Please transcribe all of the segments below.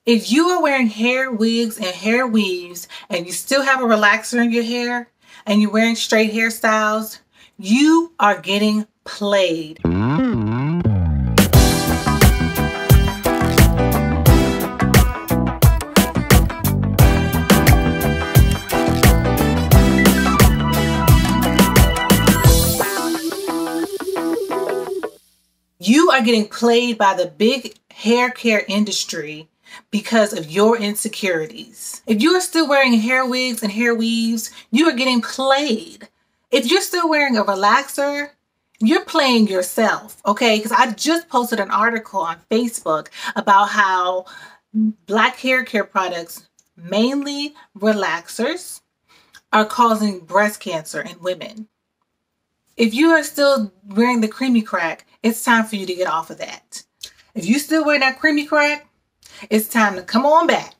If you are wearing hair wigs and hair weaves and you still have a relaxer in your hair and you're wearing straight hairstyles, you are getting played. You are getting played by the big hair care industry because of your insecurities. If you are still wearing hair wigs and hair weaves, you are getting played. If you're still wearing a relaxer, you're playing yourself, okay? Because I just posted an article on Facebook about how black hair care products, mainly relaxers, are causing breast cancer in women. If you are still wearing the creamy crack, it's time for you to get off of that. If you still wearing that creamy crack, it's time to come on back.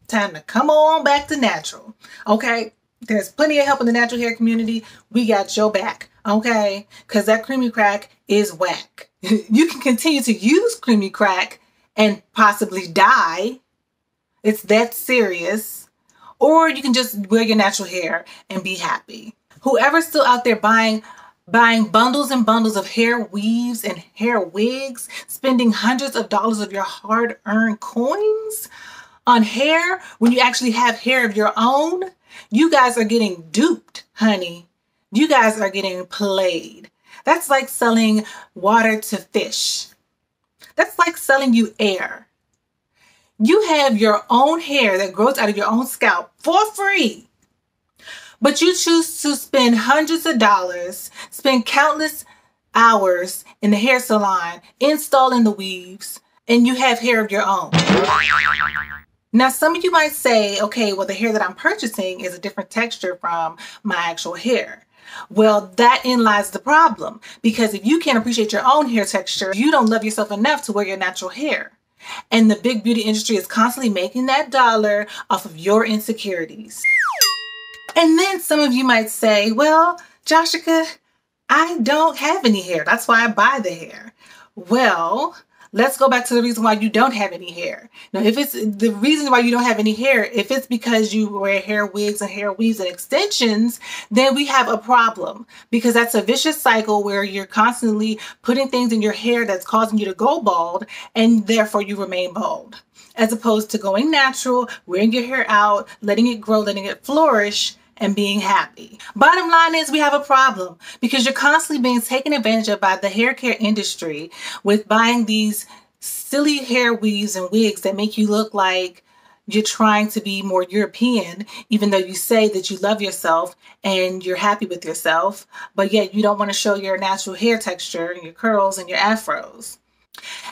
Time to come on back to natural. Okay? There's plenty of help in the natural hair community. We got your back. Okay? Because that creamy crack is whack. You can continue to use creamy crack and possibly die. It's that serious. Or you can just wear your natural hair and be happy. Whoever's still out there buying bundles and bundles of hair weaves and hair wigs, spending hundreds of dollars of your hard-earned coins on hair when you actually have hair of your own, you guys are getting duped, honey. You guys are getting played. That's like selling water to fish. That's like selling you air. You have your own hair that grows out of your own scalp for free. But you choose to spend hundreds of dollars, spend countless hours in the hair salon, installing the weaves, and you have hair of your own. Now, some of you might say, okay, well, the hair that I'm purchasing is a different texture from my actual hair. Well, that in lies the problem, because if you can't appreciate your own hair texture, you don't love yourself enough to wear your natural hair. And the big beauty industry is constantly making that dollar off of your insecurities. And then some of you might say, well, Joshica, I don't have any hair. That's why I buy the hair. Well, let's go back to the reason why you don't have any hair. Now, if it's the reason why you don't have any hair, if it's because you wear hair wigs and hair weaves and extensions, then we have a problem, because that's a vicious cycle where you're constantly putting things in your hair that's causing you to go bald, and therefore you remain bald. As opposed to going natural, wearing your hair out, letting it grow, letting it flourish, and being happy. Bottom line is we have a problem, because you're constantly being taken advantage of by the hair care industry with buying these silly hair weaves and wigs that make you look like you're trying to be more European, even though you say that you love yourself and you're happy with yourself, but yet you don't want to show your natural hair texture and your curls and your afros.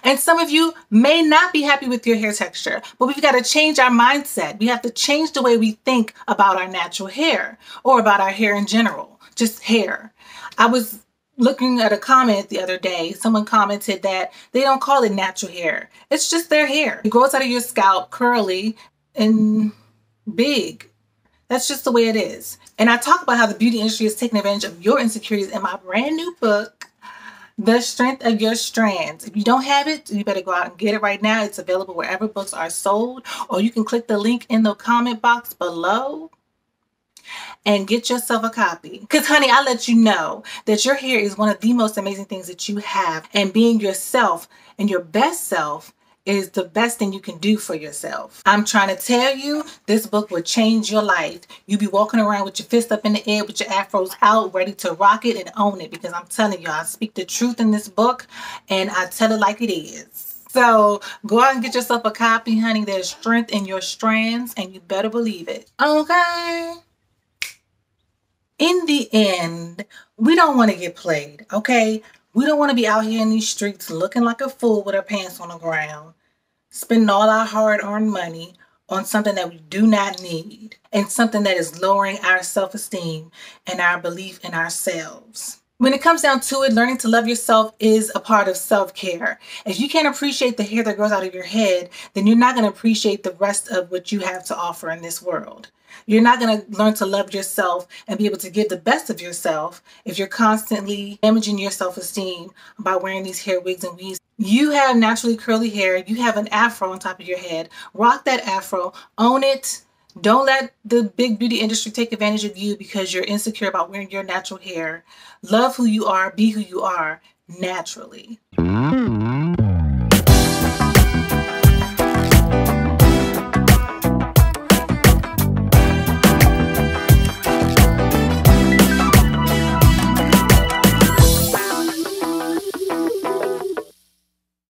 And some of you may not be happy with your hair texture, but we've got to change our mindset. We have to change the way we think about our natural hair, or about our hair in general, just hair. I was looking at a comment the other day. Someone commented that they don't call it natural hair. It's just their hair. It grows out of your scalp, curly and big. That's just the way it is. And I talk about how the beauty industry is taking advantage of your insecurities in my brand new book, The Strength of Your Strands. If you don't have it, you better go out and get it right now. It's available wherever books are sold, or you can click the link in the comment box below and get yourself a copy. Because honey, I let you know that your hair is one of the most amazing things that you have, and being yourself and your best self is the best thing you can do for yourself. I'm trying to tell you, this book will change your life. You be walking around with your fist up in the air, with your afros out, ready to rock it and own it, because I'm telling you, I speak the truth in this book and I tell it like it is. So go out and get yourself a copy, honey. There's strength in your strands, and you better believe it. Okay? In the end, we don't want to get played, okay? We don't want to be out here in these streets looking like a fool with our pants on the ground, spending all our hard-earned money on something that we do not need, and something that is lowering our self-esteem and our belief in ourselves. When it comes down to it, learning to love yourself is a part of self-care. If you can't appreciate the hair that grows out of your head, then you're not going to appreciate the rest of what you have to offer in this world. You're not going to learn to love yourself and be able to give the best of yourself if you're constantly damaging your self-esteem by wearing these hair wigs and weaves You have naturally curly hair. You have an afro on top of your head. Rock that afro. Own it. Don't let the big beauty industry take advantage of you because you're insecure about wearing your natural hair. Love who you are. Be who you are naturally.